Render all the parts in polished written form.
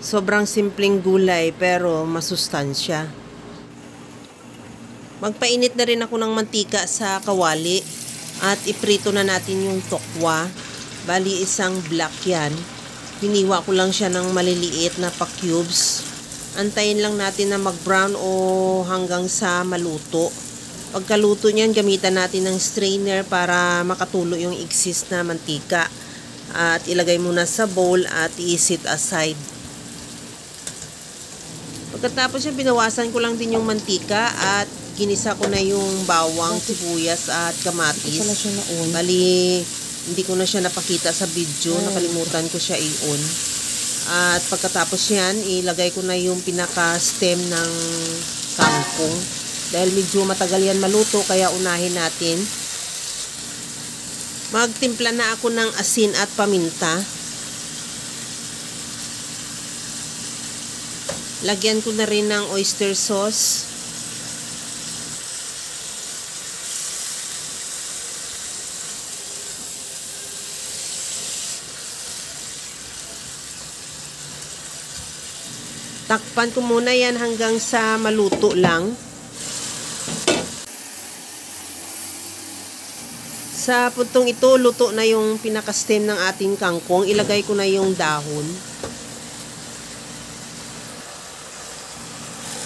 Sobrang simpleng gulay pero masustansya. Magpainit na rin ako ng mantika sa kawali at iprito na natin yung tokwa. Bali isang black yan. Hiniwa ko lang siya ng maliliit na pa-cubes. Antayin lang natin na mag-brown o hanggang sa maluto. Pagkaluto niyan, gamitan natin ng strainer para makatulo yung excess na mantika. At ilagay muna sa bowl at i-set aside. Pagkatapos yan, binawasan ko lang din yung mantika at ginisa ko na yung bawang, sibuyas at kamatis. Bali, hindi ko na siya napakita sa video. Nakalimutan ko siya i-on. At pagkatapos yan, ilagay ko na yung pinaka-stem ng kangkong. Dahil medyo matagal yan maluto, kaya unahin natin. Magtimpla na ako ng asin at paminta. Lagyan ko na rin ng oyster sauce. Takpan ko muna yan hanggang sa maluto lang. Sa puntong ito, luto na yung pinaka-stem ng ating kangkong. Ilagay ko na yung dahon.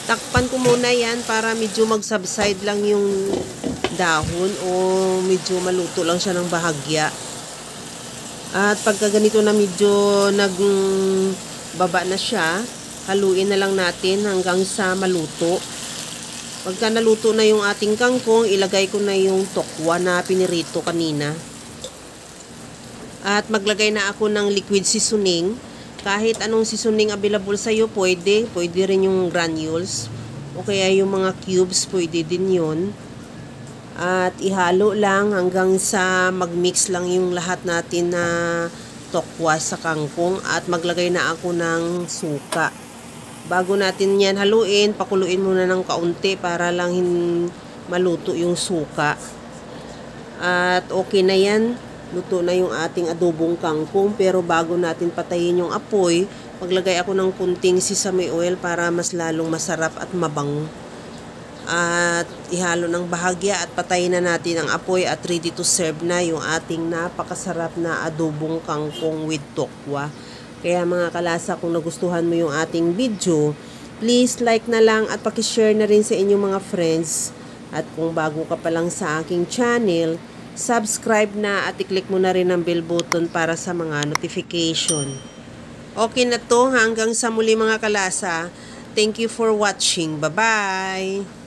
Takpan ko muna yan para medyo mag-subside lang yung dahon o medyo maluto lang siya ng bahagya. At pagka ganito na medyo nagbaba na siya, haluin na lang natin hanggang sa maluto. Pagka naluto na yung ating kangkong, ilagay ko na yung tokwa na pinirito kanina. At maglagay na ako ng liquid seasoning. Kahit anong seasoning available sa iyo, pwede. Pwede rin yung granules. O kaya yung mga cubes, pwede din yun. At ihalo lang hanggang sa magmix lang yung lahat natin na tokwa sa kangkong. At maglagay na ako ng suka. Bago natin yan haluin, pakuluin muna ng kaunti para lang maluto yung suka. At okay na yan. Luto na yung ating adobong kangkong. Pero bago natin patayin yung apoy, maglagay ako ng kunting sesame oil para mas lalong masarap at mabango. At ihalo ng bahagya at patayin na natin ang apoy at ready to serve na yung ating napakasarap na adobong kangkong with tokwa. Kaya mga kalasa, kung nagustuhan mo yung ating video, please like na lang at pakishare na rin sa inyong mga friends. At kung bago ka pa lang sa aking channel, subscribe na at i-click mo na rin ang bell button para sa mga notification. Okay na to, hanggang sa muli mga kalasa. Thank you for watching. Bye-bye!